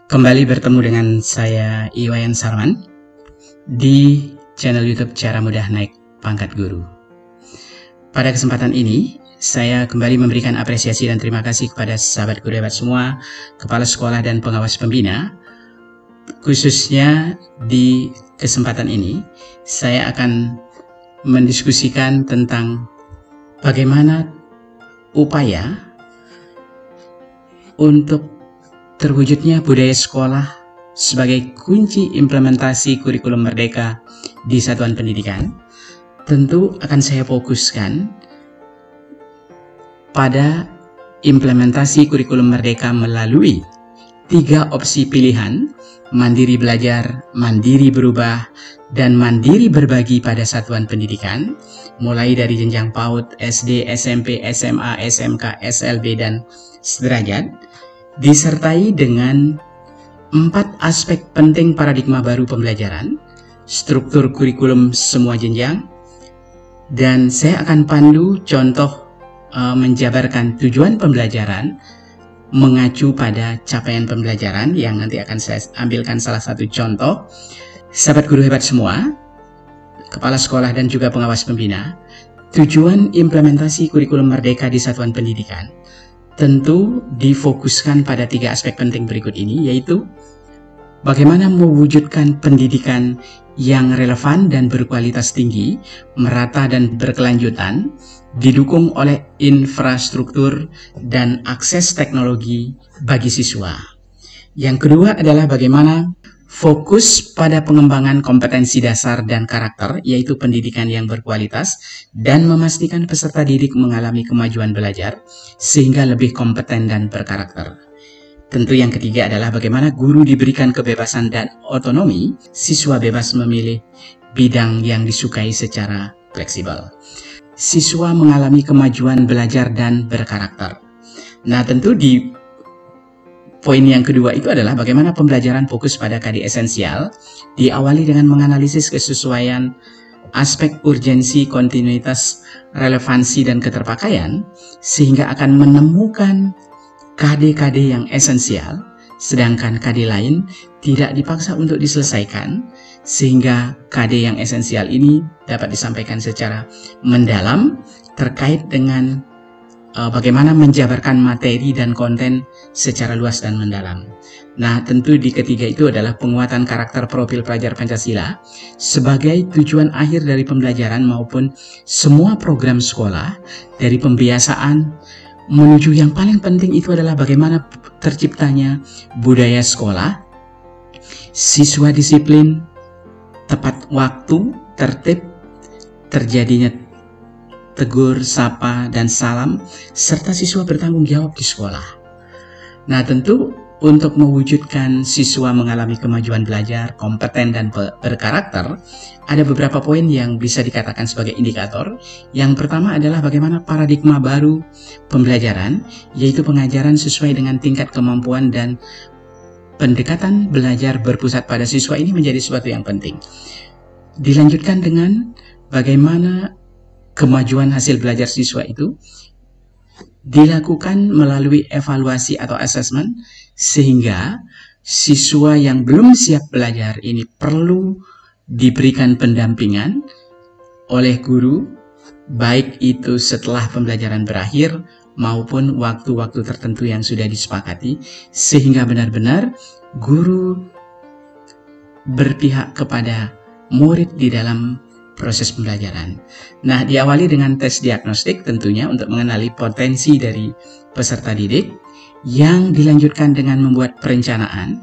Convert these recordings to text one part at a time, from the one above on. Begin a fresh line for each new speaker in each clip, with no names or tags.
Kembali bertemu dengan saya Iwayan Sarman di channel YouTube Cara Mudah Naik Pangkat Guru. Pada kesempatan ini, saya kembali memberikan apresiasi dan terima kasih kepada sahabat guru hebat semua, kepala sekolah dan pengawas pembina. Khususnya di kesempatan ini, saya akan mendiskusikan tentang bagaimana upaya untuk terwujudnya budaya sekolah sebagai kunci implementasi kurikulum merdeka di satuan pendidikan. Tentu akan saya fokuskan pada implementasi kurikulum merdeka melalui 3 opsi pilihan: mandiri belajar, mandiri berubah, dan mandiri berbagi pada satuan pendidikan, mulai dari jenjang PAUD, SD, SMP, SMA, SMK, SLB, dan sederajat, disertai dengan 4 aspek penting paradigma baru pembelajaran, struktur kurikulum semua jenjang, dan saya akan pandu contoh menjabarkan tujuan pembelajaran mengacu pada capaian pembelajaran yang nanti akan saya ambilkan salah satu contoh. Sahabat guru hebat semua, kepala sekolah dan juga pengawas pembina, tujuan implementasi kurikulum merdeka di satuan pendidikan tentu difokuskan pada 3 aspek penting berikut ini, yaitu bagaimana mewujudkan pendidikan yang relevan dan berkualitas tinggi, merata dan berkelanjutan, didukung oleh infrastruktur dan akses teknologi bagi siswa. Yang kedua adalah bagaimana fokus pada pengembangan kompetensi dasar dan karakter, yaitu pendidikan yang berkualitas, dan memastikan peserta didik mengalami kemajuan belajar sehingga lebih kompeten dan berkarakter. Tentu yang ketiga adalah bagaimana guru diberikan kebebasan dan otonomi, siswa bebas memilih bidang yang disukai secara fleksibel. Siswa mengalami kemajuan belajar dan berkarakter. Nah, tentu di poin yang kedua itu adalah bagaimana pembelajaran fokus pada KD esensial, diawali dengan menganalisis kesesuaian aspek urgensi, kontinuitas, relevansi, dan keterpakaian, sehingga akan menemukan KD-KD yang esensial, sedangkan KD lain tidak dipaksa untuk diselesaikan, sehingga KD yang esensial ini dapat disampaikan secara mendalam terkait dengan bagaimana menjabarkan materi dan konten secara luas dan mendalam. Nah, tentu di ketiga itu adalah penguatan karakter profil pelajar Pancasila sebagai tujuan akhir dari pembelajaran maupun semua program sekolah, dari pembiasaan menuju yang paling penting itu adalah bagaimana terciptanya budaya sekolah, siswa disiplin, tepat waktu, tertib, terjadinya tegur, sapa, dan salam, serta siswa bertanggung jawab di sekolah. Nah, tentu untuk mewujudkan siswa mengalami kemajuan belajar, kompeten, dan berkarakter, ada beberapa poin yang bisa dikatakan sebagai indikator. Yang pertama adalah bagaimana paradigma baru pembelajaran, yaitu pengajaran sesuai dengan tingkat kemampuan dan pendekatan belajar berpusat pada siswa ini menjadi sesuatu yang penting. Dilanjutkan dengan bagaimana kemajuan hasil belajar siswa itu dilakukan melalui evaluasi atau assessment, sehingga siswa yang belum siap belajar ini perlu diberikan pendampingan oleh guru, baik itu setelah pembelajaran berakhir maupun waktu-waktu tertentu yang sudah disepakati, sehingga benar-benar guru berpihak kepada murid di dalam proses pembelajaran. Nah, diawali dengan tes diagnostik tentunya untuk mengenali potensi dari peserta didik, yang dilanjutkan dengan membuat perencanaan,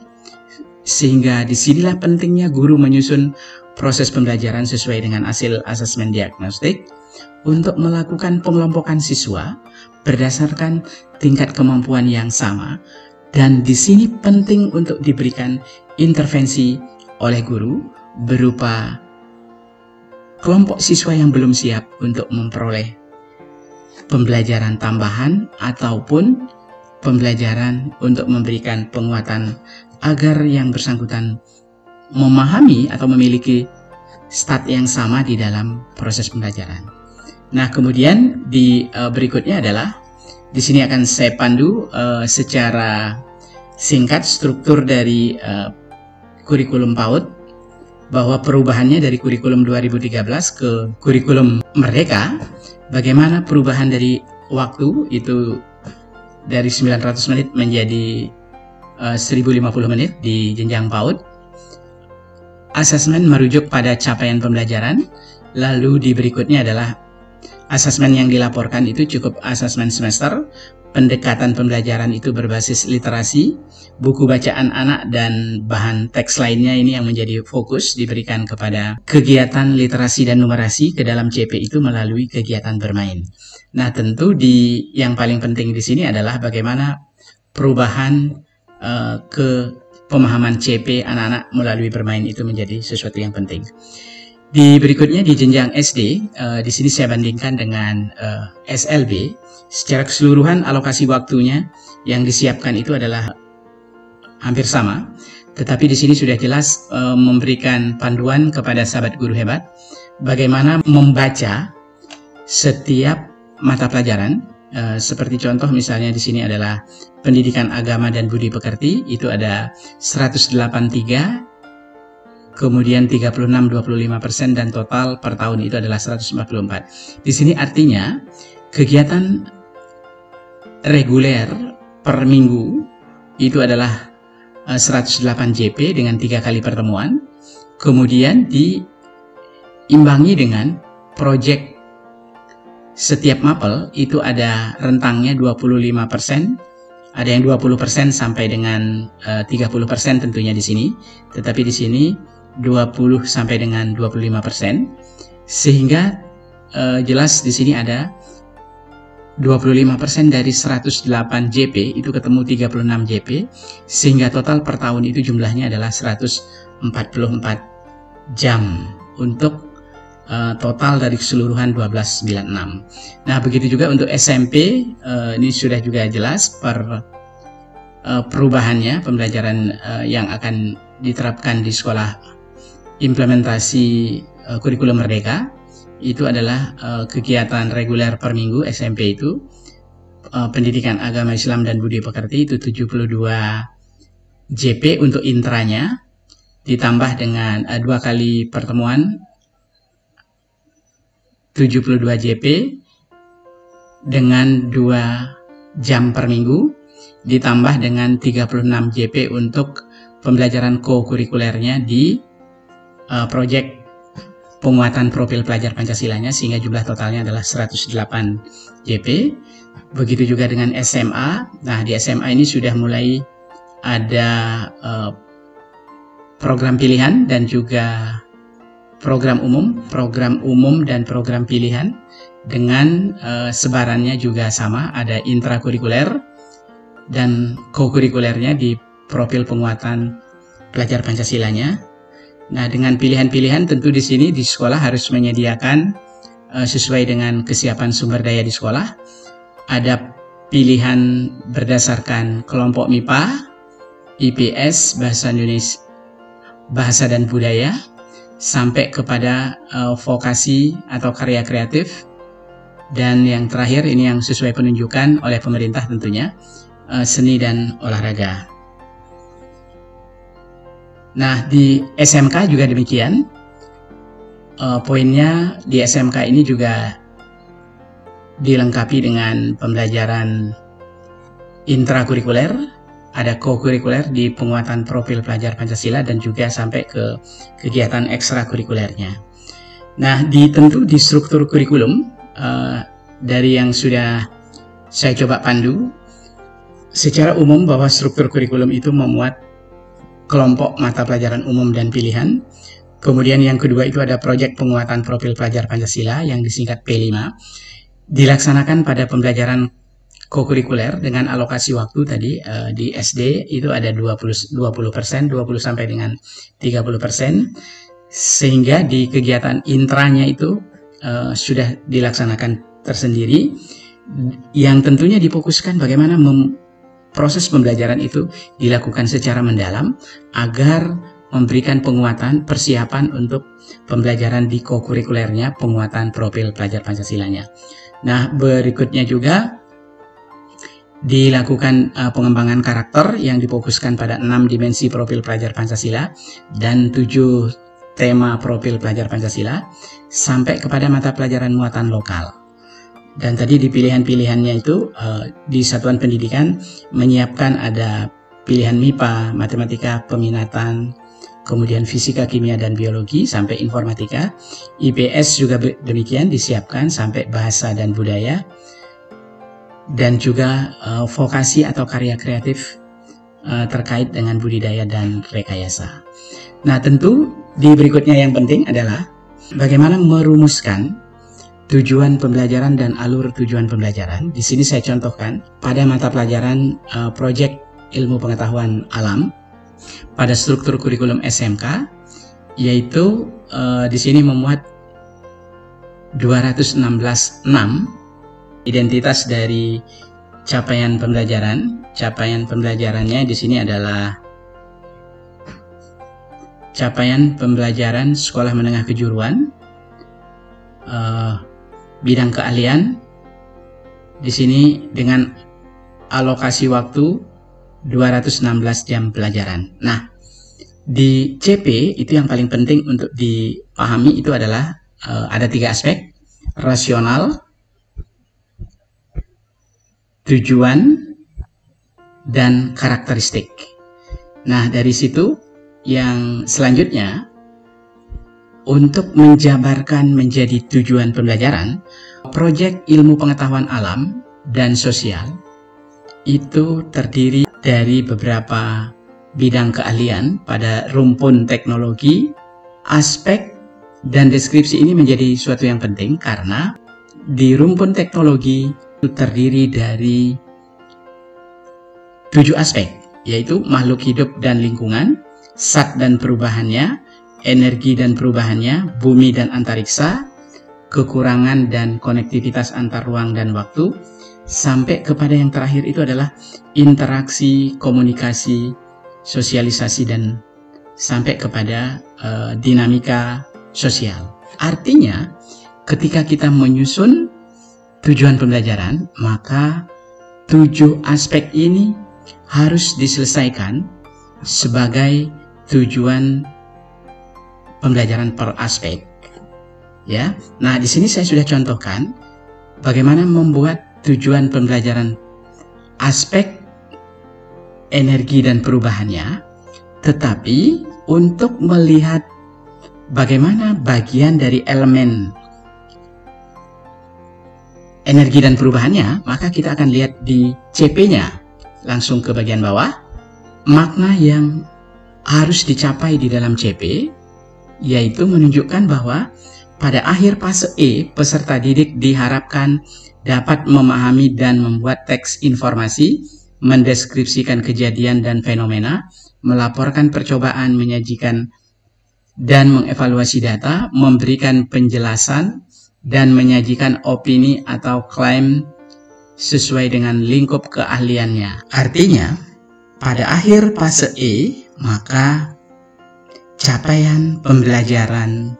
sehingga disinilah pentingnya guru menyusun proses pembelajaran sesuai dengan hasil asesmen diagnostik untuk melakukan pengelompokan siswa berdasarkan tingkat kemampuan yang sama, dan di sini penting untuk diberikan intervensi oleh guru berupa kelompok siswa yang belum siap untuk memperoleh pembelajaran tambahan ataupun pembelajaran untuk memberikan penguatan agar yang bersangkutan memahami atau memiliki start yang sama di dalam proses pembelajaran. Nah, kemudian di berikutnya adalah di sini akan saya pandu secara singkat struktur dari kurikulum PAUD, bahwa perubahannya dari kurikulum 2013 ke kurikulum Merdeka, bagaimana perubahan dari waktu itu dari 900 menit menjadi 1050 menit di jenjang PAUD. Asesmen merujuk pada capaian pembelajaran, lalu di berikutnya adalah asesmen yang dilaporkan itu cukup asesmen semester, pendekatan pembelajaran itu berbasis literasi, buku bacaan anak dan bahan teks lainnya ini yang menjadi fokus diberikan kepada kegiatan literasi dan numerasi ke dalam CP itu melalui kegiatan bermain. Nah, tentu yang paling penting di sini adalah bagaimana perubahan ke pemahaman CP anak-anak melalui bermain itu menjadi sesuatu yang penting. Di berikutnya di jenjang SD, di sini saya bandingkan dengan SLB. Secara keseluruhan alokasi waktunya yang disiapkan itu adalah hampir sama, tetapi di sini sudah jelas memberikan panduan kepada sahabat guru hebat bagaimana membaca setiap mata pelajaran. Seperti contoh misalnya di sini adalah pendidikan agama dan budi pekerti, itu ada 183. Kemudian 36, 25% dan total per tahun itu adalah 144. Di sini artinya kegiatan reguler per minggu itu adalah 108 JP dengan 3 kali pertemuan. Kemudian diimbangi dengan proyek setiap mapel itu ada rentangnya 25%. Ada yang 20% sampai dengan 30% tentunya di sini. Tetapi di sini 20 sampai dengan 25%, sehingga jelas di sini ada 25% dari 108 JP itu ketemu 36 JP, sehingga total per tahun itu jumlahnya adalah 144 jam untuk total dari keseluruhan 1296. Nah, begitu juga untuk SMP, ini sudah juga jelas per perubahannya pembelajaran yang akan diterapkan di sekolah implementasi kurikulum Merdeka itu adalah kegiatan reguler per minggu SMP itu pendidikan agama Islam dan budi pekerti itu 72 JP untuk intranya, ditambah dengan 2 kali pertemuan 72 JP dengan 2 jam per minggu, ditambah dengan 36 JP untuk pembelajaran co-kurikulernya di proyek penguatan profil pelajar Pancasilanya, sehingga jumlah totalnya adalah 108 JP. Begitu juga dengan SMA. Nah, di SMA ini sudah mulai ada program pilihan dan juga program umum dan program pilihan dengan sebarannya juga sama, ada intrakurikuler dan co-kurikulernya di profil penguatan pelajar Pancasilanya. Nah, dengan pilihan-pilihan tentu di sini di sekolah harus menyediakan sesuai dengan kesiapan sumber daya di sekolah. Ada pilihan berdasarkan kelompok MIPA, IPS, Bahasa Indonesia, Bahasa dan Budaya, sampai kepada vokasi atau karya kreatif. Dan yang terakhir ini yang sesuai penunjukan oleh pemerintah tentunya, seni dan olahraga. Nah, di SMK juga demikian. Poinnya di SMK ini juga dilengkapi dengan pembelajaran intrakurikuler, ada co-kurikuler di penguatan profil pelajar Pancasila dan juga sampai ke kegiatan ekstrakurikulernya. Nah, tentu di struktur kurikulum dari yang sudah saya coba pandu, secara umum bahwa struktur kurikulum itu memuat kelompok mata pelajaran umum dan pilihan. Kemudian yang kedua itu ada proyek penguatan profil pelajar Pancasila yang disingkat P5. Dilaksanakan pada pembelajaran co-kurikuler dengan alokasi waktu tadi di SD itu ada 20% 20 sampai dengan 30%, sehingga di kegiatan intranya itu sudah dilaksanakan tersendiri, yang tentunya difokuskan bagaimana proses pembelajaran itu dilakukan secara mendalam agar memberikan penguatan persiapan untuk pembelajaran di co-kurikulernya penguatan profil pelajar Pancasilanya. Nah, berikutnya juga dilakukan pengembangan karakter yang difokuskan pada 6 dimensi profil pelajar Pancasila dan 7 tema profil pelajar Pancasila sampai kepada mata pelajaran muatan lokal. Dan tadi di pilihan-pilihannya itu di satuan pendidikan menyiapkan ada pilihan MIPA, matematika, peminatan, kemudian fisika, kimia, dan biologi sampai informatika. IPS juga demikian disiapkan sampai bahasa dan budaya. Dan juga vokasi atau karya kreatif terkait dengan budidaya dan rekayasa. Nah, tentu di berikutnya yang penting adalah bagaimana merumuskan tujuan pembelajaran dan alur tujuan pembelajaran. Di sini saya contohkan pada mata pelajaran proyek ilmu pengetahuan alam pada struktur kurikulum SMK, yaitu di sini memuat 216.6 identitas dari capaian pembelajaran. Capaian pembelajarannya di sini adalah capaian pembelajaran sekolah menengah kejuruan, bidang keahlian. Di sini dengan alokasi waktu 216 jam pelajaran. Nah, di CP itu yang paling penting untuk dipahami itu adalah ada 3 aspek: rasional, tujuan, dan karakteristik. Nah, dari situ yang selanjutnya untuk menjabarkan menjadi tujuan pembelajaran, proyek ilmu pengetahuan alam dan sosial itu terdiri dari beberapa bidang keahlian pada rumpun teknologi. Aspek dan deskripsi ini menjadi suatu yang penting karena di rumpun teknologi itu terdiri dari 7 aspek, yaitu makhluk hidup dan lingkungan, zat dan perubahannya, energi dan perubahannya, bumi dan antariksa, kekurangan dan konektivitas antar ruang dan waktu, sampai kepada yang terakhir itu adalah interaksi, komunikasi, sosialisasi, dan sampai kepada dinamika sosial. Artinya, ketika kita menyusun tujuan pembelajaran, maka 7 aspek ini harus diselesaikan sebagai tujuan pembelajaran per aspek. Ya. Nah, di sini saya sudah contohkan bagaimana membuat tujuan pembelajaran aspek energi dan perubahannya, tetapi untuk melihat bagaimana bagian dari elemen energi dan perubahannya, maka kita akan lihat di CP-nya. Langsung ke bagian bawah, makna yang harus dicapai di dalam CP, yaitu menunjukkan bahwa pada akhir fase E, peserta didik diharapkan dapat memahami dan membuat teks informasi, mendeskripsikan kejadian dan fenomena, melaporkan percobaan, menyajikan dan mengevaluasi data, memberikan penjelasan, dan menyajikan opini atau klaim sesuai dengan lingkup keahliannya. Artinya, pada akhir fase E, maka capaian pembelajaran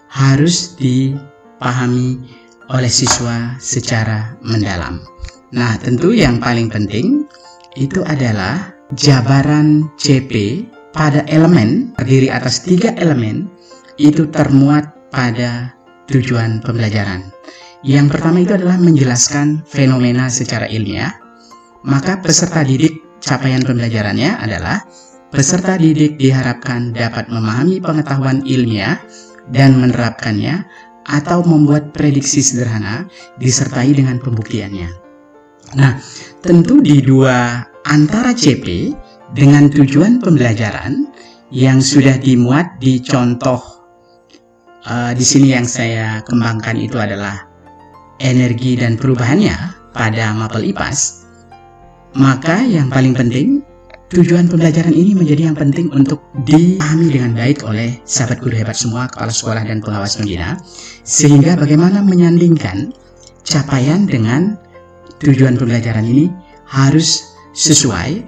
harus dipahami oleh siswa secara mendalam. Nah, tentu yang paling penting itu adalah jabaran CP pada elemen, terdiri atas 3 elemen, itu termuat pada tujuan pembelajaran. Yang pertama itu adalah menjelaskan fenomena secara ilmiah. Maka peserta didik capaian pembelajarannya adalah peserta didik diharapkan dapat memahami pengetahuan ilmiah dan menerapkannya atau membuat prediksi sederhana disertai dengan pembuktiannya. Nah, tentu di antara CP dengan tujuan pembelajaran yang sudah dimuat di contoh di sini yang saya kembangkan itu adalah energi dan perubahannya pada mapel IPAS, maka yang paling penting tujuan pembelajaran ini menjadi yang penting untuk dipahami dengan baik oleh sahabat guru hebat semua, kepala sekolah dan pengawas pembina, sehingga bagaimana menyandingkan capaian dengan tujuan pembelajaran ini harus sesuai,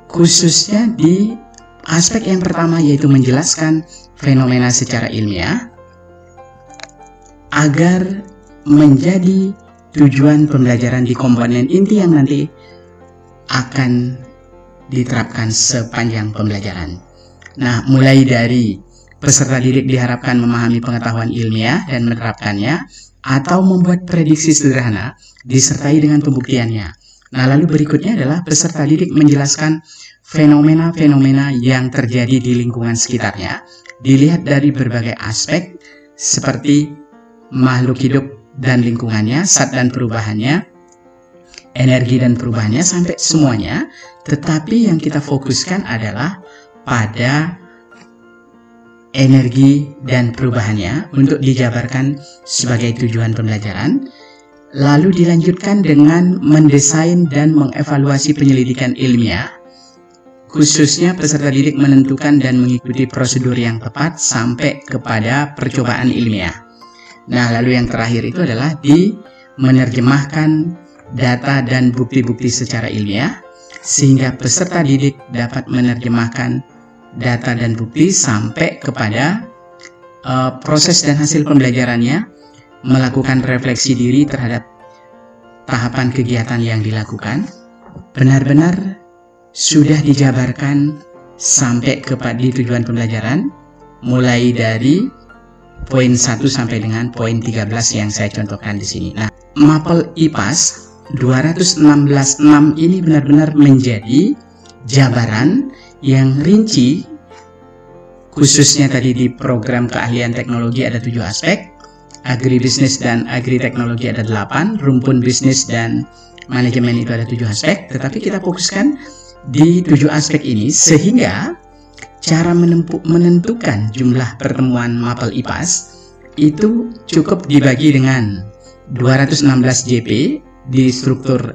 khususnya di aspek yang pertama, yaitu menjelaskan fenomena secara ilmiah agar menjadi tujuan pembelajaran di komponen inti yang nanti akan diterapkan sepanjang pembelajaran. Nah, mulai dari peserta didik diharapkan memahami pengetahuan ilmiah dan menerapkannya, atau membuat prediksi sederhana disertai dengan pembuktiannya. Nah, lalu berikutnya adalah peserta didik menjelaskan fenomena-fenomena yang terjadi di lingkungan sekitarnya, dilihat dari berbagai aspek seperti makhluk hidup dan lingkungannya, zat dan perubahannya, energi dan perubahannya, sampai semuanya. Tetapi yang kita fokuskan adalah pada energi dan perubahannya untuk dijabarkan sebagai tujuan pembelajaran. Lalu dilanjutkan dengan mendesain dan mengevaluasi penyelidikan ilmiah, khususnya peserta didik menentukan dan mengikuti prosedur yang tepat sampai kepada percobaan ilmiah. Nah, lalu yang terakhir itu adalah menerjemahkan data dan bukti-bukti secara ilmiah, sehingga peserta didik dapat menerjemahkan data dan bukti sampai kepada proses dan hasil pembelajarannya, melakukan refleksi diri terhadap tahapan kegiatan yang dilakukan, benar-benar sudah dijabarkan sampai kepada tujuan pembelajaran, mulai dari poin 1 sampai dengan poin 13 yang saya contohkan di sini. Nah, Mapel IPAS 216.6 ini benar-benar menjadi jabaran yang rinci, khususnya tadi di program keahlian teknologi ada 7 aspek, agribisnis dan agriteknologi ada 8, rumpun bisnis dan manajemen itu ada 7 aspek, tetapi kita fokuskan di 7 aspek ini, sehingga cara menentukan jumlah pertemuan Mapel IPAS itu cukup dibagi dengan 216 JP di struktur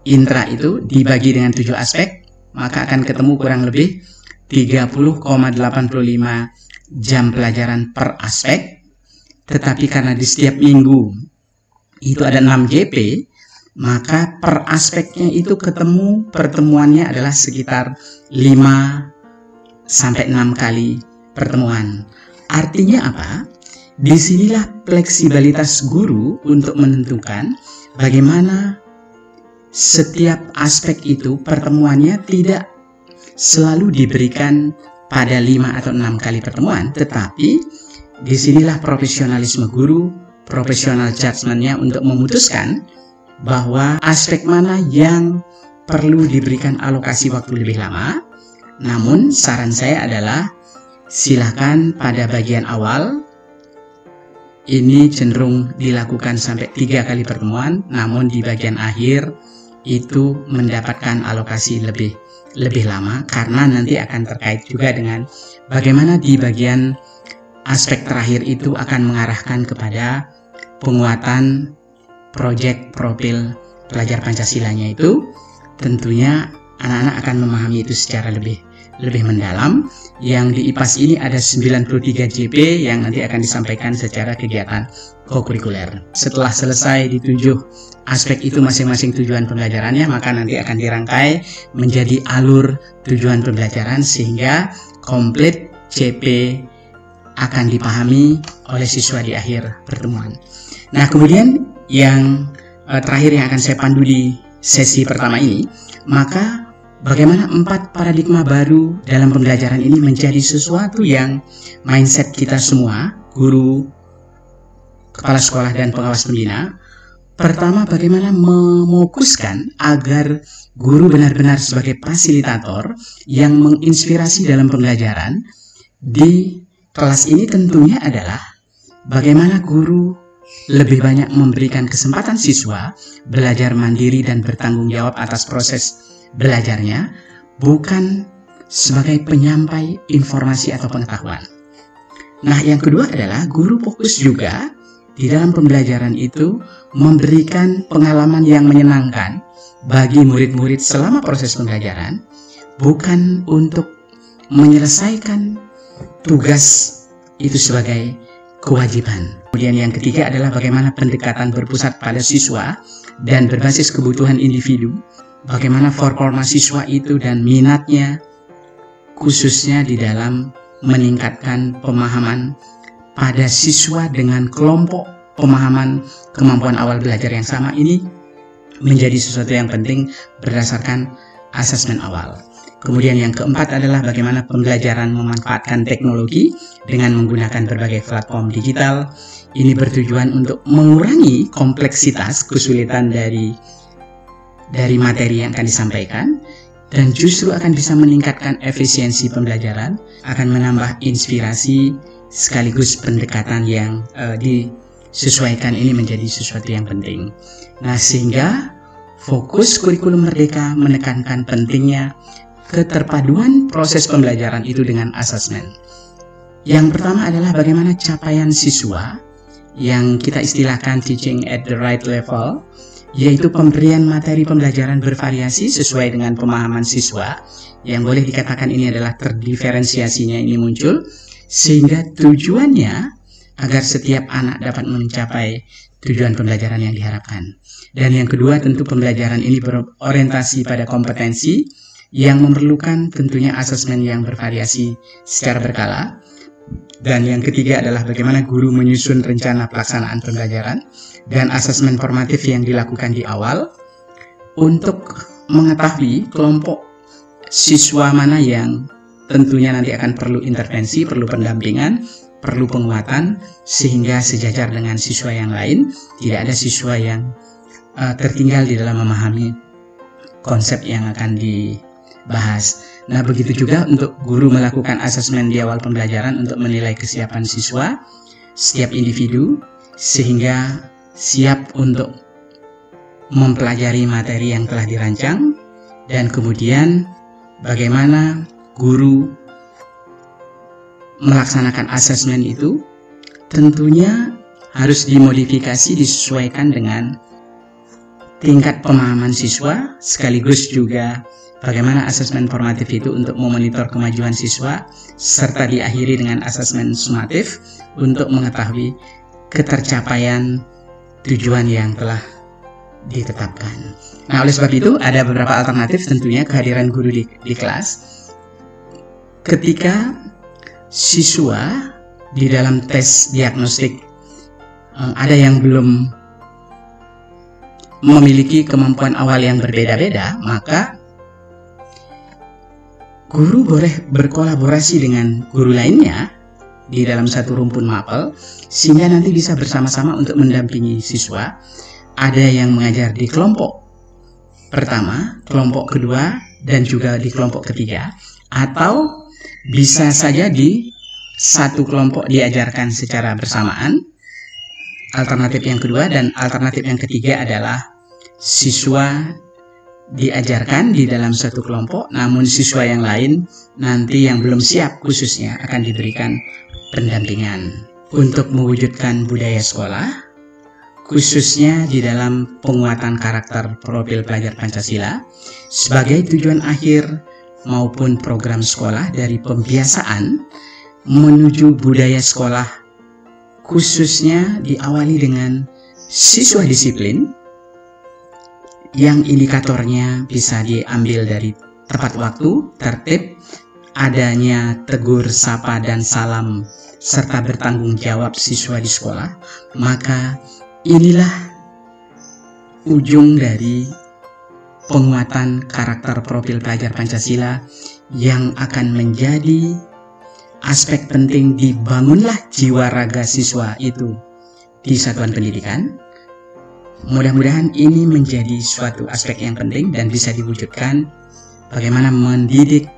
intra itu dibagi dengan 7 aspek, maka akan ketemu kurang lebih 30,85 jam pelajaran per aspek. Tetapi karena di setiap minggu itu ada 6 JP, maka per aspeknya itu ketemu pertemuannya adalah sekitar 5 sampai 6 kali pertemuan. Artinya apa? Disinilah fleksibilitas guru untuk menentukan bagaimana setiap aspek itu pertemuannya tidak selalu diberikan pada 5 atau 6 kali pertemuan, tetapi disinilah profesionalisme guru, profesional judgment-nya untuk memutuskan bahwa aspek mana yang perlu diberikan alokasi waktu lebih lama. Namun saran saya adalah silakan pada bagian awal ini cenderung dilakukan sampai 3 kali pertemuan, namun di bagian akhir itu mendapatkan alokasi lebih lama, karena nanti akan terkait juga dengan bagaimana di bagian aspek terakhir itu akan mengarahkan kepada penguatan proyek profil pelajar Pancasilanya itu. Tentunya anak-anak akan memahami itu secara lebih mendalam. Yang di IPAS ini ada 93 JP yang nanti akan disampaikan secara kegiatan kokurikuler. Setelah selesai di 7 aspek itu masing-masing tujuan pembelajarannya, maka nanti akan dirangkai menjadi alur tujuan pembelajaran sehingga komplit JP akan dipahami oleh siswa di akhir pertemuan. Nah, kemudian yang terakhir yang akan saya pandu di sesi pertama ini, maka bagaimana 4 paradigma baru dalam pembelajaran ini menjadi sesuatu yang mindset kita semua, guru, kepala sekolah, dan pengawas pembina. Pertama, bagaimana memokuskan agar guru benar-benar sebagai fasilitator yang menginspirasi dalam pembelajaran. Di kelas ini tentunya adalah bagaimana guru lebih banyak memberikan kesempatan siswa belajar mandiri dan bertanggung jawab atas proses belajarnya, bukan sebagai penyampai informasi atau pengetahuan. Nah, yang kedua adalah guru fokus juga di dalam pembelajaran itu memberikan pengalaman yang menyenangkan bagi murid-murid selama proses pembelajaran, bukan untuk menyelesaikan tugas itu sebagai kewajiban. Kemudian yang ketiga adalah bagaimana pendekatan berpusat pada siswa dan berbasis kebutuhan individu, bagaimana performa siswa itu dan minatnya, khususnya di dalam meningkatkan pemahaman pada siswa dengan kelompok pemahaman kemampuan awal belajar yang sama ini menjadi sesuatu yang penting berdasarkan asesmen awal. Kemudian yang keempat adalah bagaimana pembelajaran memanfaatkan teknologi dengan menggunakan berbagai platform digital. Ini bertujuan untuk mengurangi kompleksitas, kesulitan dari materi yang akan disampaikan, dan justru akan bisa meningkatkan efisiensi pembelajaran, akan menambah inspirasi sekaligus pendekatan yang disesuaikan ini menjadi sesuatu yang penting. Nah, sehingga fokus kurikulum Merdeka menekankan pentingnya keterpaduan proses pembelajaran itu dengan asesmen. Yang pertama adalah bagaimana capaian siswa yang kita istilahkan teaching at the right level, yaitu pemberian materi pembelajaran bervariasi sesuai dengan pemahaman siswa, yang boleh dikatakan ini adalah terdiferensiasinya ini muncul, sehingga tujuannya agar setiap anak dapat mencapai tujuan pembelajaran yang diharapkan. Dan yang kedua, tentu pembelajaran ini berorientasi pada kompetensi yang memerlukan tentunya asesmen yang bervariasi secara berkala. Dan yang ketiga adalah bagaimana guru menyusun rencana pelaksanaan pembelajaran dan asesmen formatif yang dilakukan di awal untuk mengetahui kelompok siswa mana yang tentunya nanti akan perlu intervensi, perlu pendampingan, perlu penguatan, sehingga sejajar dengan siswa yang lain, tidak ada siswa yang tertinggal di dalam memahami konsep yang akan dibahas. Nah, begitu juga untuk guru melakukan asesmen di awal pembelajaran untuk menilai kesiapan siswa, setiap individu, sehingga siap untuk mempelajari materi yang telah dirancang, dan kemudian bagaimana guru melaksanakan asesmen itu tentunya harus dimodifikasi, disesuaikan dengan tingkat pemahaman siswa, sekaligus juga bagaimana asesmen formatif itu untuk memonitor kemajuan siswa, serta diakhiri dengan asesmen sumatif untuk mengetahui ketercapaian tujuan yang telah ditetapkan. Nah, oleh sebab itu ada beberapa alternatif tentunya kehadiran guru di kelas. Ketika siswa di dalam tes diagnostik ada yang belum memiliki kemampuan awal yang berbeda-beda, maka guru boleh berkolaborasi dengan guru lainnya di dalam satu rumpun mapel, sehingga nanti bisa bersama-sama untuk mendampingi siswa. Ada yang mengajar di kelompok pertama, kelompok kedua, dan juga di kelompok ketiga, atau bisa saja di satu kelompok diajarkan secara bersamaan. Alternatif yang kedua, dan alternatif yang ketiga adalah siswa diajarkan di dalam satu kelompok, namun siswa yang lain nanti yang belum siap khususnya akan diberikan pendampingan untuk mewujudkan budaya sekolah, khususnya di dalam penguatan karakter profil pelajar Pancasila sebagai tujuan akhir maupun program sekolah dari pembiasaan menuju budaya sekolah, khususnya diawali dengan siswa disiplin yang indikatornya bisa diambil dari tepat waktu, tertib, adanya tegur, sapa, dan salam, serta bertanggung jawab siswa di sekolah. Maka inilah ujung dari penguatan karakter profil pelajar Pancasila yang akan menjadi aspek penting dibangunlah jiwa raga siswa itu di satuan pendidikan. Mudah-mudahan ini menjadi suatu aspek yang penting dan bisa diwujudkan bagaimana mendidik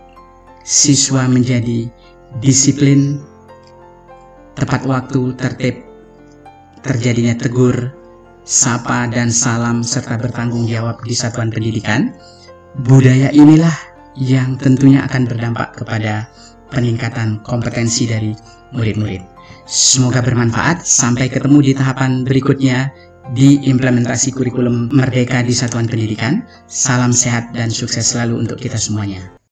siswa menjadi disiplin, tepat waktu, tertib, terjadinya tegur, sapa, dan salam, serta bertanggung jawab di satuan pendidikan. Budaya inilah yang tentunya akan berdampak kepada peningkatan kompetensi dari murid-murid. Semoga bermanfaat. Sampai ketemu di tahapan berikutnya di implementasi kurikulum Merdeka di satuan pendidikan. Salam sehat dan sukses selalu untuk kita semuanya.